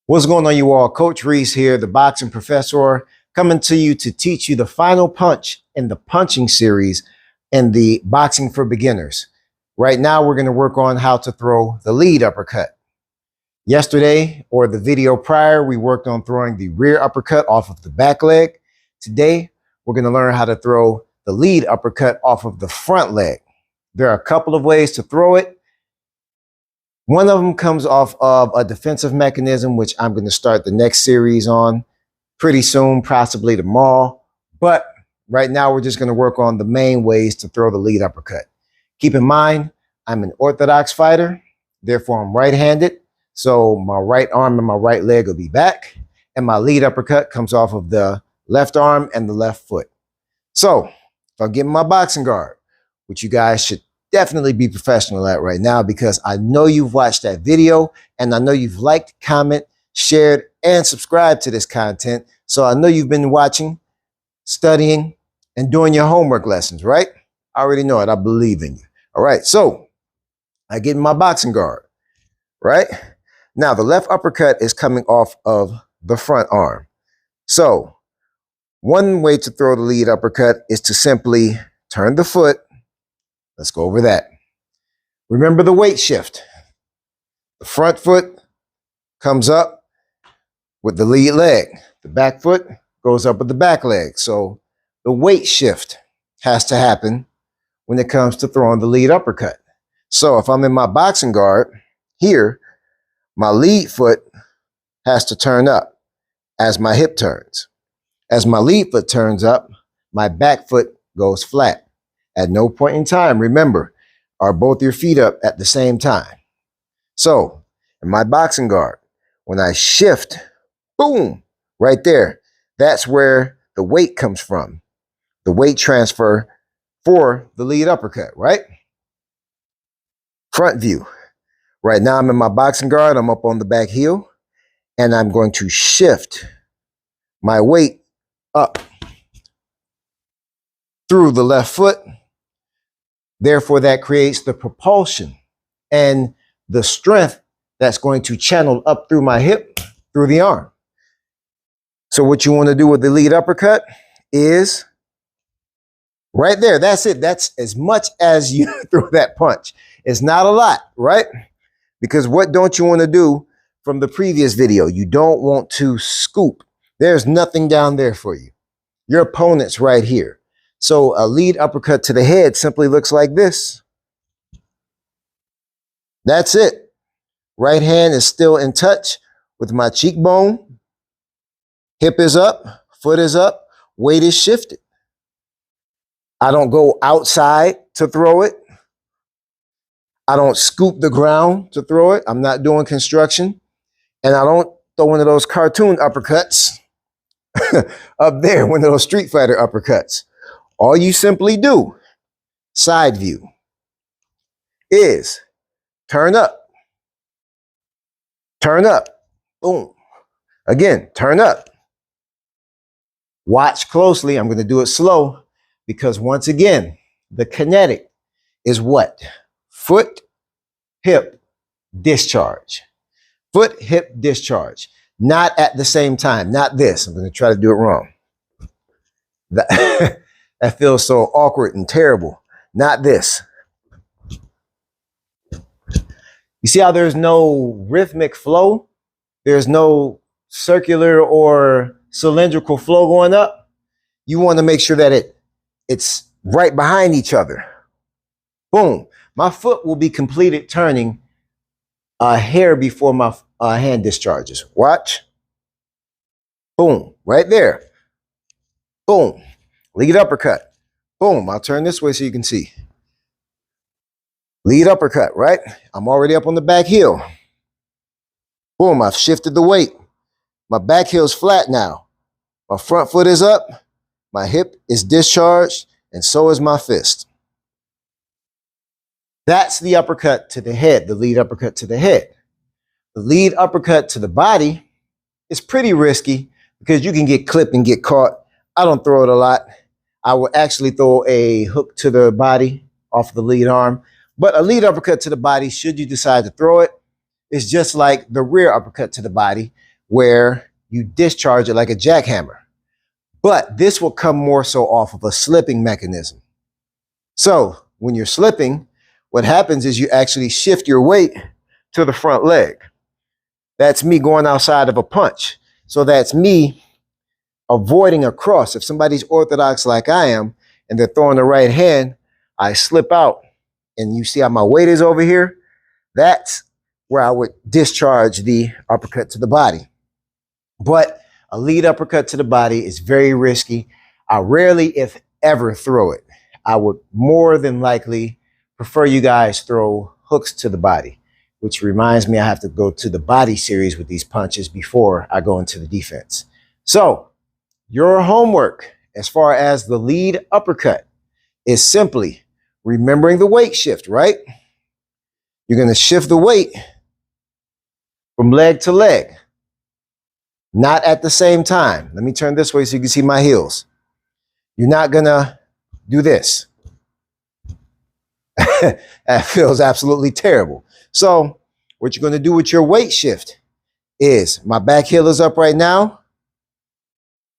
What's going on, you all? Coach Reese here, the boxing professor, coming to you to teach you the final punch in the punching series in the boxing for beginners. Right now, we're going to work on how to throw the lead uppercut. Yesterday, or the video prior, we worked on throwing the rear uppercut off of the back leg. Today, we're going to learn how to throw the lead uppercut off of the front leg. There are a couple of ways to throw it. One of them comes off of a defensive mechanism, which I'm going to start the next series on pretty soon, possibly tomorrow. But right now, we're just going to work on the main ways to throw the lead uppercut. Keep in mind, I'm an orthodox fighter. Therefore, I'm right-handed. So my right arm and my right leg will be back. And my lead uppercut comes off of the left arm and the left foot. So if I'm getting my boxing guard, which you guys should definitely be professional at right now, because I know you've watched that video and I know you've liked, comment, shared, and subscribed to this content. So I know you've been watching, studying, and doing your homework lessons, right? I already know it. I believe in you. All right. So I get in my boxing guard, right? Now the left uppercut is coming off of the front arm. So one way to throw the lead uppercut is to simply turn the foot. Let's go over that. Remember the weight shift. The front foot comes up with the lead leg. The back foot goes up with the back leg. So the weight shift has to happen when it comes to throwing the lead uppercut. So if I'm in my boxing guard here, my lead foot has to turn up as my hip turns. As my lead foot turns up, my back foot goes flat. At no point in time, remember, are both your feet up at the same time. So in my boxing guard, when I shift, boom, right there, that's where the weight comes from. The weight transfer for the lead uppercut, right? Front view. Right now I'm in my boxing guard, I'm up on the back heel, and I'm going to shift my weight up through the left foot. Therefore, that creates the propulsion and the strength that's going to channel up through my hip, through the arm. So what you want to do with the lead uppercut is right there. That's it. That's as much as you throw that punch. It's not a lot, right? Because what don't you want to do from the previous video? You don't want to scoop. There's nothing down there for you. Your opponent's right here. So a lead uppercut to the head simply looks like this. That's it. Right hand is still in touch with my cheekbone. Hip is up, foot is up, weight is shifted. I don't go outside to throw it. I don't scoop the ground to throw it. I'm not doing construction. And I don't throw one of those cartoon uppercuts up there, one of those Street Fighter uppercuts. All you simply do, side view, is turn up, boom. Again, turn up. Watch closely. I'm going to do it slow because once again, the kinetic is what? Foot, hip, discharge. Foot, hip, discharge. Not at the same time. Not this. I'm going to try to do it wrong. That feels so awkward and terrible. Not this. You see how there's no rhythmic flow? There's no circular or cylindrical flow going up. You want to make sure that it's right behind each other. Boom. My foot will be completed turning a hair before my hand discharges. Watch. Boom. Right there. Boom. Lead uppercut. Boom. I'll turn this way so you can see. Lead uppercut, right? I'm already up on the back heel. Boom. I've shifted the weight. My back heel's flat now. My front foot is up. My hip is discharged. And so is my fist. That's the uppercut to the head, the lead uppercut to the head. The lead uppercut to the body is pretty risky because you can get clipped and get caught. I don't throw it a lot. I will actually throw a hook to the body off the lead arm. But a lead uppercut to the body, should you decide to throw it, is just like the rear uppercut to the body, where you discharge it like a jackhammer. But this will come more so off of a slipping mechanism. So when you're slipping, what happens is you actually shift your weight to the front leg. That's me going outside of a punch. So that's me avoiding a cross. If somebody's orthodox like I am and they're throwing the right hand, I slip out and you see how my weight is over here. That's where I would discharge the uppercut to the body. But a lead uppercut to the body is very risky. I rarely, if ever, throw it. I would more than likely prefer you guys throw hooks to the body, which reminds me I have to go to the body series with these punches before I go into the defense. So your homework as far as the lead uppercut is simply remembering the weight shift, right? You're going to shift the weight from leg to leg, not at the same time. Let me turn this way so you can see my heels. You're not going to do this. That feels absolutely terrible. So what you're going to do with your weight shift is my back heel is up right now.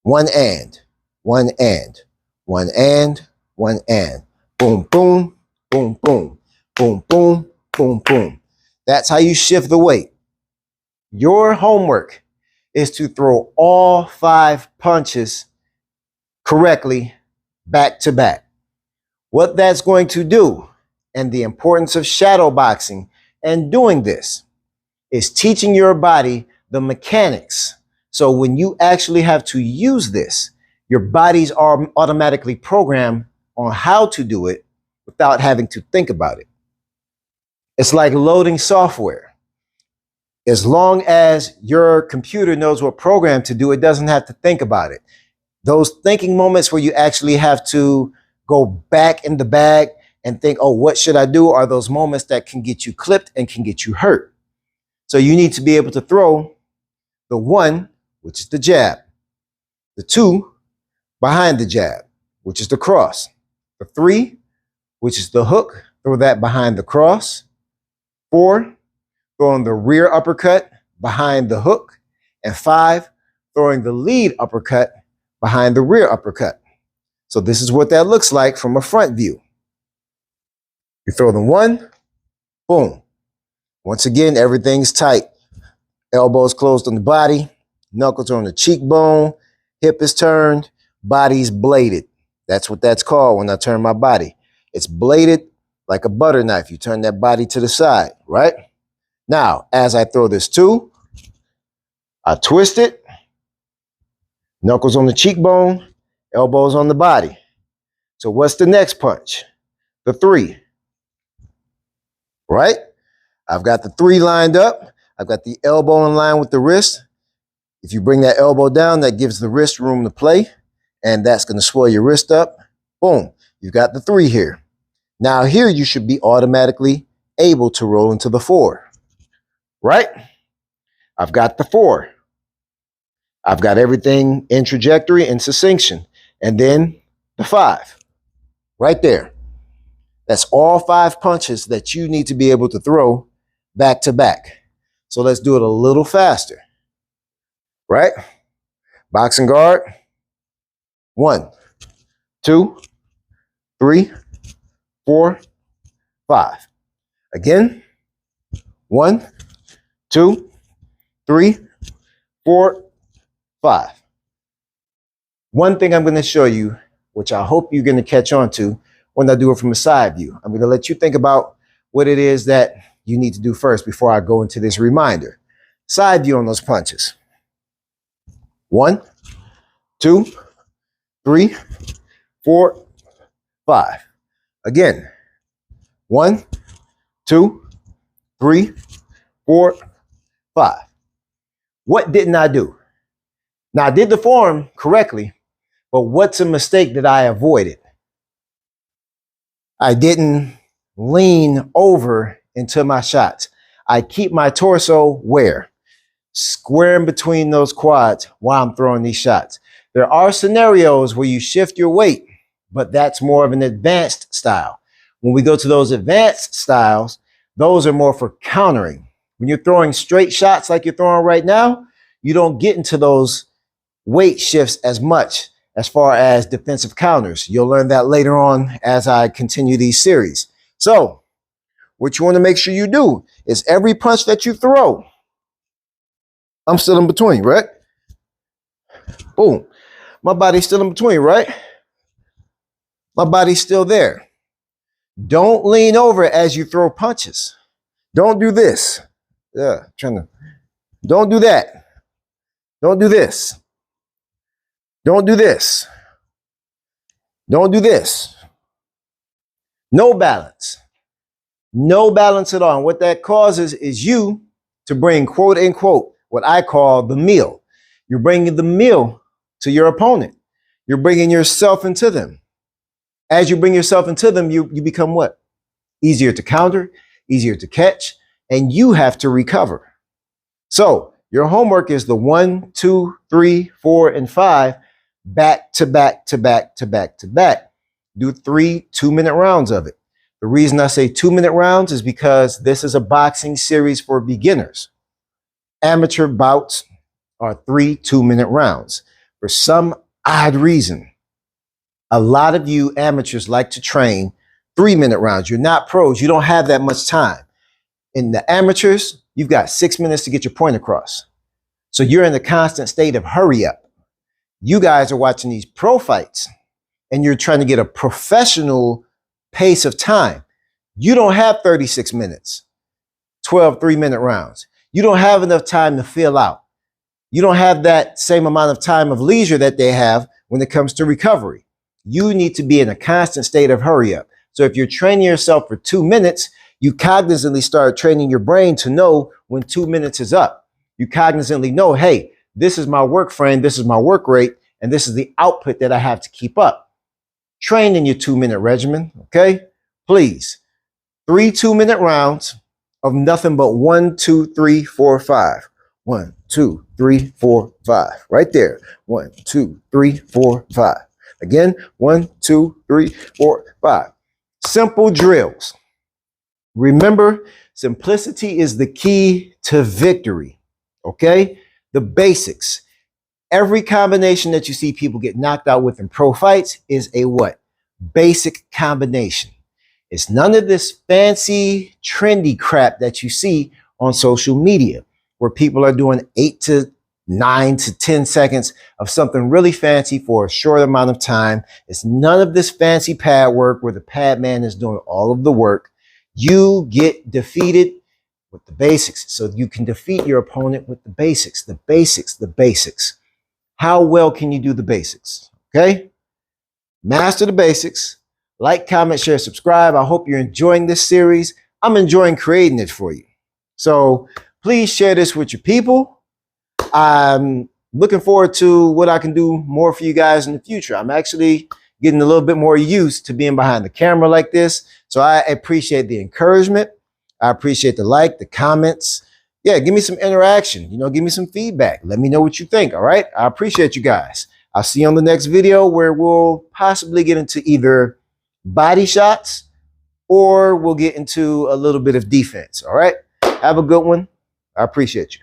One and, one and, one and, one and. Boom, boom, boom, boom, boom, boom, boom, boom. That's how you shift the weight. Your homework is to throw all 5 punches correctly back to back. What that's going to do, and the importance of shadow boxing and doing this, is teaching your body the mechanics. So when you actually have to use this, your bodies are automatically programmed on how to do it without having to think about it. It's like loading software. As long as your computer knows what program to do, it doesn't have to think about it. Those thinking moments where you actually have to go back in the bag and think, oh, what should I do, are those moments that can get you clipped and can get you hurt. So you need to be able to throw the 1, which is the jab, the 2 behind the jab, which is the cross, the 3, which is the hook, throw that behind the cross, 4, throwing the rear uppercut behind the hook, and 5, throwing the lead uppercut behind the rear uppercut. So this is what that looks like from a front view. You throw the 1, boom. Once again, everything's tight. Elbows closed on the body, knuckles on the cheekbone, hip is turned, body's bladed. That's what that's called when I turn my body. It's bladed like a butter knife. You turn that body to the side, right? Now, as I throw this 2, I twist it, knuckles on the cheekbone, elbows on the body. So what's the next punch? The 3, right? I've got the 3 lined up. I've got the elbow in line with the wrist. If you bring that elbow down, that gives the wrist room to play, and that's going to swell your wrist up. Boom, you've got the 3 here. Now here you should be automatically able to roll into the 4, right? I've got the 4. I've got everything in trajectory and succinction. And then the 5, right there. That's all 5 punches that you need to be able to throw back to back. So let's do it a little faster, right? Boxing guard. 1, 2, 3, 4, 5. Again. 1, 2, 3, 4, 5. One thing I'm going to show you, which I hope you're going to catch on to when I do it from a side view. I'm going to let you think about what it is that you need to do first before I go into this reminder. Side view on those punches. 1, 2, 3, 4, 5. Again. 1, 2, 3, 4, 5. What didn't I do? Now, I did the form correctly, but what's a mistake that I avoided? I didn't lean over into my shots. I keep my torso where? Square in between those quads while I'm throwing these shots. There are scenarios where you shift your weight, but that's more of an advanced style. When we go to those advanced styles, those are more for countering. When you're throwing straight shots like you're throwing right now, you don't get into those weight shifts as much as far as defensive counters. You'll learn that later on as I continue these series. So what you want to make sure you do is every punch that you throw, I'm still in between, right? Boom. My body's still in between, right? My body's still there. Don't lean over as you throw punches. Don't do this. Yeah, don't do that. Don't do this. Don't do this. Don't do this. No balance. No balance at all. And what that causes is you to bring, quote unquote, what I call the meal. You're bringing the meal to your opponent. You're bringing yourself into them. As you bring yourself into them, you become what? Easier to counter, easier to catch, and you have to recover. So your homework is the 1, 2, 3, 4, and 5, back to back to back to back to back. Do 3 2-minute rounds of it. The reason I say 2-minute rounds is because this is a boxing series for beginners. Amateur bouts are 3 2-minute rounds. For some odd reason, a lot of you amateurs like to train 3-minute rounds. You're not pros. You don't have that much time. In the amateurs, you've got 6 minutes to get your point across. So you're in a constant state of hurry up. You guys are watching these pro fights and you're trying to get a professional pace of time. You don't have 36 minutes, 12 3-minute rounds. You don't have enough time to feel out. You don't have that same amount of time of leisure that they have when it comes to recovery. You need to be in a constant state of hurry up. So if you're training yourself for 2 minutes, you cognizantly start training your brain to know when 2 minutes is up. You cognizantly know, hey, this is my work frame, this is my work rate, and this is the output that I have to keep up. Train in your 2-minute regimen, okay? Please. 3 2-minute rounds of nothing but 1, 2, 3, 4, 5. 1, 2, 3, 4, 5. Right there. 1, 2, 3, 4, 5. Again, 1, 2, 3, 4, 5. Simple drills. Remember, simplicity is the key to victory. Okay? The basics. Every combination that you see people get knocked out with in pro fights is a what? Basic combination. It's none of this fancy, trendy crap that you see on social media where people are doing 8 to 9 to 10 seconds of something really fancy for a short amount of time. It's none of this fancy pad work where the pad man is doing all of the work. You get defeated with the basics. So you can defeat your opponent with the basics, the basics, the basics. How well can you do the basics? Okay? Master the basics. Like, comment, share, subscribe. I hope you're enjoying this series. I'm enjoying creating it for you. So please share this with your people. I'm looking forward to what I can do more for you guys in the future. I'm actually getting a little bit more used to being behind the camera like this. So I appreciate the encouragement. I appreciate the like, the comments. Yeah, give me some interaction. Give me some feedback. Let me know what you think. All right. I appreciate you guys. I'll see you on the next video where we'll possibly get into either body shots or we'll get into a little bit of defense. All right. Have a good one. I appreciate you.